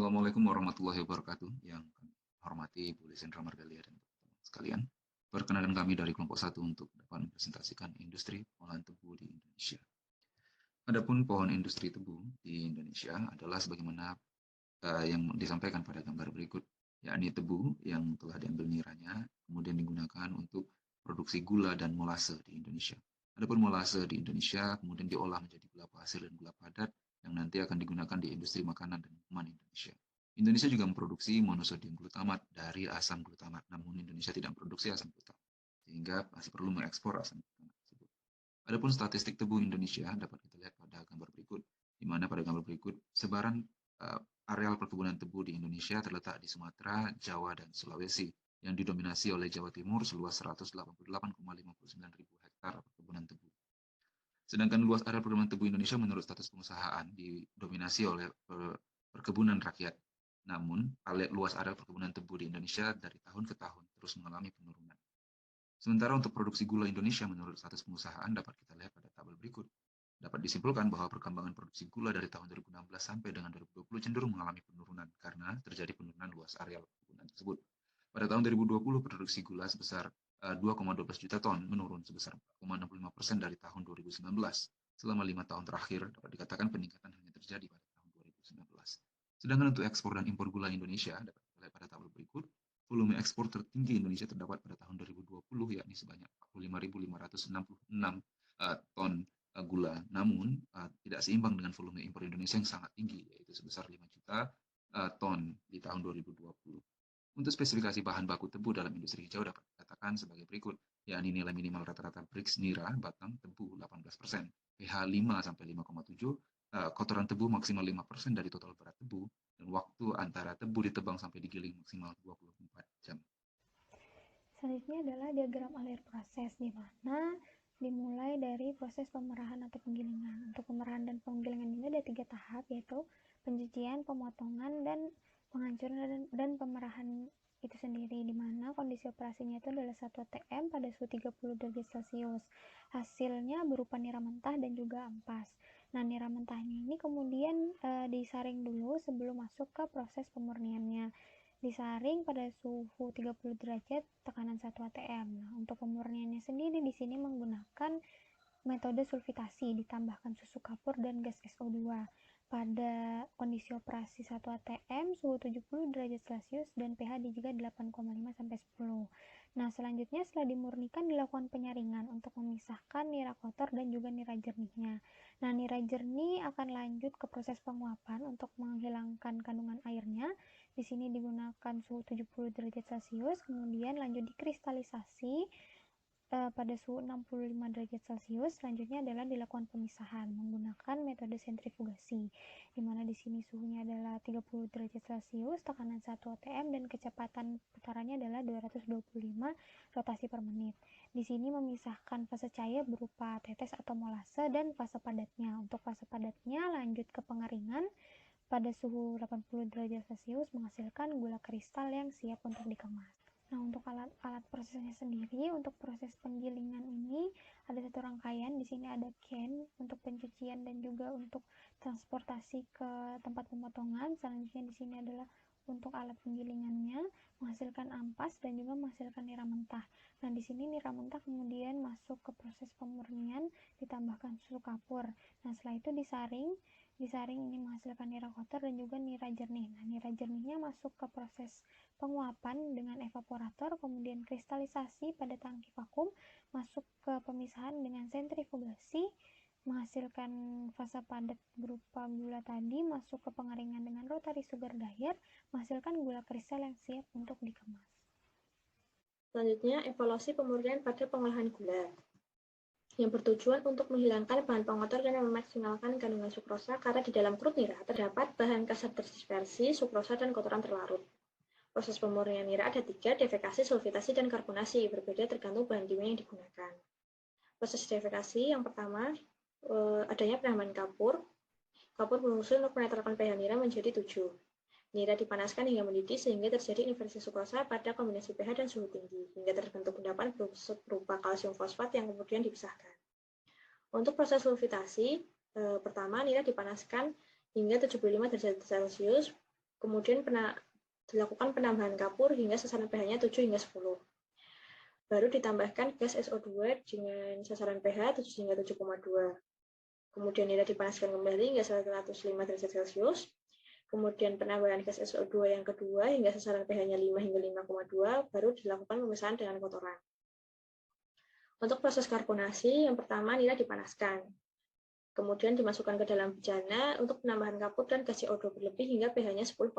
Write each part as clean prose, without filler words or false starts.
Assalamualaikum warahmatullahi wabarakatuh. Yang kami hormati Bu Lisendra Margalia dan teman-teman sekalian. Perkenalkan kami dari kelompok 1 untuk dapat mempresentasikan industri pengolahan tebu di Indonesia. Adapun pohon industri tebu di Indonesia adalah sebagaimana yang disampaikan pada gambar berikut, yakni tebu yang telah diambil niranya, kemudian digunakan untuk produksi gula dan molase di Indonesia. Adapun molase di Indonesia kemudian diolah menjadi gula pasir dan gula padat yang nanti akan digunakan di industri makanan dan minuman Indonesia. Indonesia juga memproduksi monosodium glutamat dari asam glutamat, namun Indonesia tidak memproduksi asam glutamat, sehingga masih perlu mengekspor asam glutamat tersebut. Adapun statistik tebu Indonesia dapat kita lihat pada gambar berikut, di mana pada gambar berikut sebaran areal perkebunan tebu di Indonesia terletak di Sumatera, Jawa, dan Sulawesi, yang didominasi oleh Jawa Timur seluas 188,59 ribu hektar perkebunan tebu. Sedangkan luas area perkebunan tebu Indonesia menurut status pengusahaan didominasi oleh perkebunan rakyat. Namun, luas area perkebunan tebu di Indonesia dari tahun ke tahun terus mengalami penurunan. Sementara untuk produksi gula Indonesia menurut status pengusahaan dapat kita lihat pada tabel berikut. Dapat disimpulkan bahwa perkembangan produksi gula dari tahun 2016 sampai dengan 2020 cenderung mengalami penurunan karena terjadi penurunan luas area perkebunan tersebut. Pada tahun 2020, produksi gula sebesar 2,12 juta ton, menurun sebesar 4,65% dari tahun 2019. Selama 5 tahun terakhir, dapat dikatakan peningkatan hanya terjadi pada tahun 2019. Sedangkan untuk ekspor dan impor gula Indonesia, dapat kita lihat pada tabel berikut, volume ekspor tertinggi Indonesia terdapat pada tahun 2020, yakni sebanyak 45.566 ton gula. Namun, tidak seimbang dengan volume impor Indonesia yang sangat tinggi, yaitu sebesar 5 juta ton di tahun 2020. Untuk spesifikasi bahan baku tebu dalam industri hijau dapat dikatakan sebagai berikut, yakni nilai minimal rata-rata Brix nira batang tebu 18%, pH 5-5,7, kotoran tebu maksimal 5% dari total berat tebu, dan waktu antara tebu ditebang sampai digiling maksimal 24 jam. Selanjutnya adalah diagram alir proses, di mana dimulai dari proses pemerahan atau penggilingan. Untuk pemerahan dan penggilingan ini ada 3 tahap, yaitu pencucian, pemotongan, dan penghancuran dan pemerahan itu sendiri, di mana kondisi operasinya itu adalah 1 atm pada suhu 30 derajat Celcius. Hasilnya berupa nira mentah dan juga ampas. Nah, nira mentahnya ini kemudian disaring dulu sebelum masuk ke proses pemurniannya. Disaring pada suhu 30 derajat tekanan 1 atm. Nah, untuk pemurniannya sendiri di sini menggunakan metode sulfitasi, ditambahkan susu kapur dan gas SO2. Pada kondisi operasi 1 atm, suhu 70 derajat Celcius dan pH di juga 8,5 sampai 10. Nah, selanjutnya setelah dimurnikan dilakukan penyaringan untuk memisahkan nira kotor dan juga nira jernihnya. Nah, nira jernih akan lanjut ke proses penguapan untuk menghilangkan kandungan airnya. Di sini digunakan suhu 70 derajat Celcius, kemudian lanjut dikristalisasi pada suhu 65 derajat Celcius. Selanjutnya adalah dilakukan pemisahan menggunakan metode sentrifugasi, di mana di sini suhunya adalah 30 derajat Celcius, tekanan 1 atm, dan kecepatan putarannya adalah 225 rotasi per menit. Di sini memisahkan fase cair berupa tetes atau molase dan fase padatnya. Untuk fase padatnya lanjut ke pengeringan pada suhu 80 derajat Celcius menghasilkan gula kristal yang siap untuk dikemas. Nah, untuk alat prosesnya sendiri, untuk proses penggilingan ini ada 1 rangkaian. Di sini ada can untuk pencucian dan juga untuk transportasi ke tempat pemotongan. Selanjutnya di sini adalah untuk alat penggilingannya, menghasilkan ampas dan juga menghasilkan nira mentah. Nah, di sini nira mentah kemudian masuk ke proses pemurnian, ditambahkan susu kapur. Nah, setelah itu disaring ini menghasilkan nira kotor dan juga nira jernih. Nah, nira jernihnya masuk ke proses penguapan dengan evaporator, kemudian kristalisasi pada tangki vakum, masuk ke pemisahan dengan sentrifugasi, menghasilkan fase padat berupa gula tadi, masuk ke pengeringan dengan rotary sugar dryer, menghasilkan gula kristal yang siap untuk dikemas. Selanjutnya, evaluasi pemurnian pada pengolahan gula, yang bertujuan untuk menghilangkan bahan pengotor dan memaksimalkan kandungan sukrosa, karena di dalam krut nira terdapat bahan kasar terdispersi, sukrosa, dan kotoran terlarut. Proses pemurnian nira ada 3, defekasi, sulfitasi, dan karbonasi, berbeda tergantung bahan kimia yang digunakan. Proses defekasi yang pertama, adanya penambahan kapur. Kapur berfungsi untuk menetralkan pH nira menjadi 7. Nira dipanaskan hingga mendidih sehingga terjadi inversi sukrosa pada kombinasi pH dan suhu tinggi, hingga terbentuk endapan berupa kalsium fosfat yang kemudian dipisahkan. Untuk proses sulfitasi, pertama nira dipanaskan hingga 75 derajat Celcius Kemudian dilakukan penambahan kapur hingga sasaran pH-nya 7 hingga 10. Baru ditambahkan gas SO2 dengan sasaran pH 7 hingga 7,2. Kemudian nira dipanaskan kembali hingga 105 derajat Celcius. Kemudian penambahan gas SO2 yang kedua hingga sasaran pH-nya 5 hingga 5,2, baru dilakukan pemisahan dengan kotoran. Untuk proses karbonasi, yang pertama nira dipanaskan. Kemudian dimasukkan ke dalam bejana untuk penambahan kapur dan gas CO2 berlebih hingga pH-nya 10,5.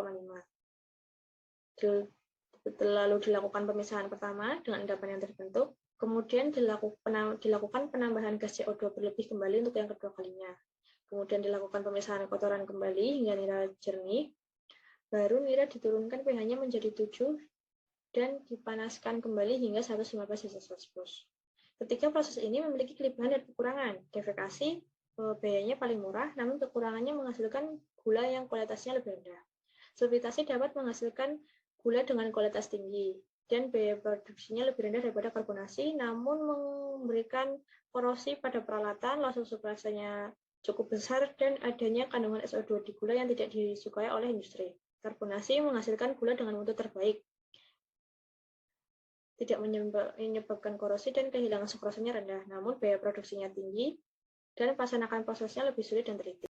Lalu dilakukan pemisahan pertama dengan endapan yang terbentuk, kemudian dilakukan penambahan gas CO2 berlebih kembali untuk yang kedua kalinya. Kemudian dilakukan pemisahan kotoran kembali hingga nira jernih, baru nira diturunkan pH-nya menjadi 7 dan dipanaskan kembali hingga 115 derajat Celcius. Ketiga proses ini memiliki kelebihan dan kekurangan. Defekasi biayanya paling murah, namun kekurangannya menghasilkan gula yang kualitasnya lebih rendah. Sulfitasi dapat menghasilkan gula dengan kualitas tinggi, dan biaya produksinya lebih rendah daripada karbonasi, namun memberikan korosi pada peralatan, loss surplusnya cukup besar, dan adanya kandungan SO2 di gula yang tidak disukai oleh industri. Karbonasi menghasilkan gula dengan mutu terbaik, tidak menyebabkan korosi dan kehilangan sukrosanya rendah, namun biaya produksinya tinggi, dan pelaksanaan prosesnya lebih sulit dan teliti.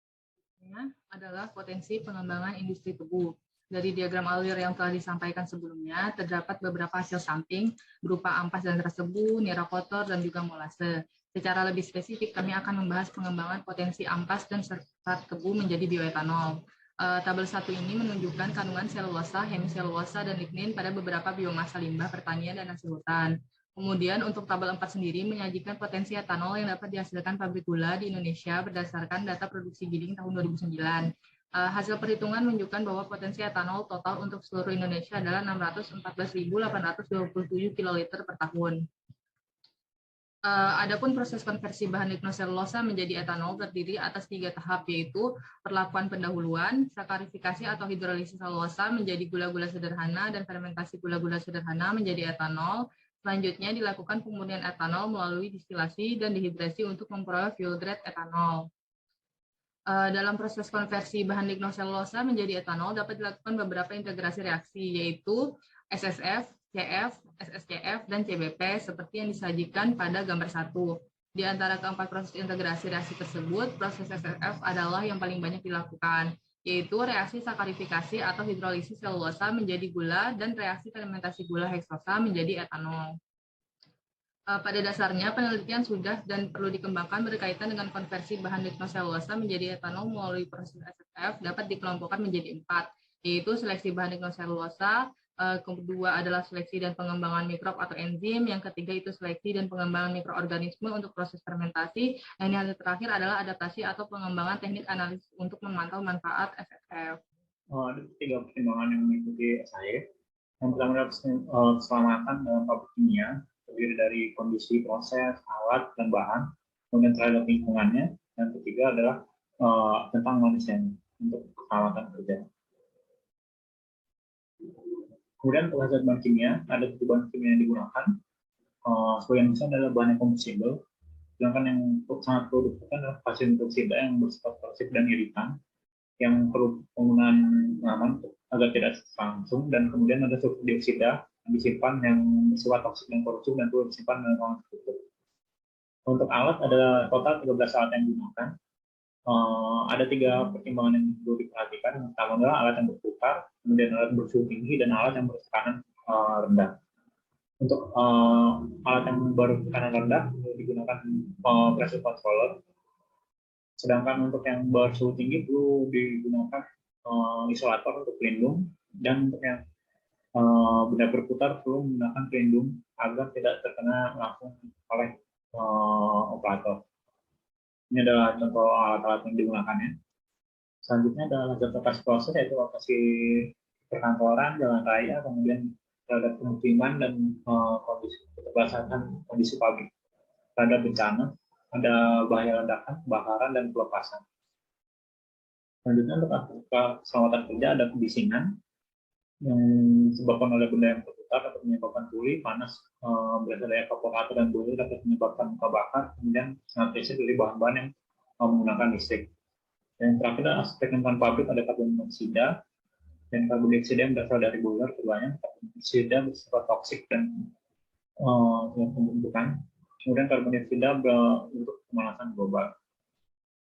Adalah potensi pengembangan industri tebu. Dari diagram alir yang telah disampaikan sebelumnya, terdapat beberapa hasil samping berupa ampas dan tersebut, nira kotor, dan juga molase. Secara lebih spesifik, kami akan membahas pengembangan potensi ampas dan serat tebu menjadi bioetanol. Tabel 1 ini menunjukkan kandungan selulosa, hemiselulosa, dan lignin pada beberapa biomasa limbah pertanian dan hasil hutan. Kemudian untuk tabel 4 sendiri menyajikan potensi etanol yang dapat dihasilkan pabrik gula di Indonesia berdasarkan data produksi giling tahun 2009. Hasil perhitungan menunjukkan bahwa potensi etanol total untuk seluruh Indonesia adalah 614.827 kiloliter per tahun. Adapun proses konversi bahan lignoselulosa menjadi etanol terdiri atas 3 tahap, yaitu perlakuan pendahuluan, sakarifikasi atau hidrolisis selulosa menjadi gula-gula sederhana, dan fermentasi gula-gula sederhana menjadi etanol. Selanjutnya dilakukan pemurnian etanol melalui distilasi dan dehidrasi untuk memperoleh fuel grade etanol. Dalam proses konversi bahan lignoselulosa menjadi etanol dapat dilakukan beberapa integrasi reaksi, yaitu SSF, CF, SSCF, dan CBP seperti yang disajikan pada gambar 1. Di antara keempat proses integrasi reaksi tersebut, proses SSF adalah yang paling banyak dilakukan, yaitu reaksi sakarifikasi atau hidrolisis selulosa menjadi gula dan reaksi fermentasi gula heksosa menjadi etanol. Pada dasarnya, penelitian sudah dan perlu dikembangkan berkaitan dengan konversi bahan lignoselulosa menjadi etanol melalui proses SSF dapat dikelompokkan menjadi 4, yaitu seleksi bahan lignoselulosa, kedua adalah seleksi dan pengembangan mikrob atau enzim, yang ketiga itu seleksi dan pengembangan mikroorganisme untuk proses fermentasi, dan yang terakhir adalah adaptasi atau pengembangan teknik analisis untuk memantau manfaat SSF. Ada 3 pertimbangan yang mengikuti saya. Yang pertama adalah keselamatan dalam pabrik kimia, terdiri dari kondisi proses, alat, dan bahan, kemudian terhadap lingkungannya, dan ketiga adalah tentang manusia untuk keselamatan kerja. Kemudian untuk hasil bahan kimia, ada 7 bahan kimia yang digunakan. Sebagian besar adalah bahan yang kompatibel, sedangkan yang sangat produktif adalah pasien dioksida yang bersifat toksik dan iritan, yang perlu penggunaan pengaman agar tidak langsung, dan kemudian ada sulfur dioksida yang disimpan yang bersifat toksik dan korosif dan perlu disimpan dengan ruangan tertutup. Untuk alat ada total 13 alat yang digunakan. Ada 3 pertimbangan yang perlu diperhatikan. Yang pertama adalah alat yang berputar, kemudian alat bersuhu tinggi, dan alat yang bertekanan rendah. Untuk alat yang bertekanan rendah digunakan pressure controller. Sedangkan untuk yang bersuhu tinggi perlu digunakan isolator untuk pelindung, dan untuk yang benda berputar perlu menggunakan pelindung agar tidak terkena langsung oleh operator. Ini adalah contoh alat-alat yang digunakannya. Selanjutnya adalah hasil lokasi proses, yaitu lokasi perkantoran, jalan raya, kemudian terhadap pemukiman dan kondisi keterbatasan kondisi pabrik. Terhadap bencana, ada bahaya ledakan, kebakaran, dan pelepasan. Selanjutnya untuk keselamatan kerja ada kebisingan yang disebabkan oleh benda yang berputar dapat menyebabkan tuli, panas berasal dari evaporator dan boiler dapat menyebabkan luka bakar, kemudian sangat prinsip dari bahan-bahan yang menggunakan listrik. Dan yang terakhir adalah aspek lingkungan pabrik, ada karbon monoksida dan karbon dioksida yang berasal dari boiler terbanyak karbon dioksida bersifat toksik dan pembentukan. Kemudian karbon dioksida untuk pemanasan global.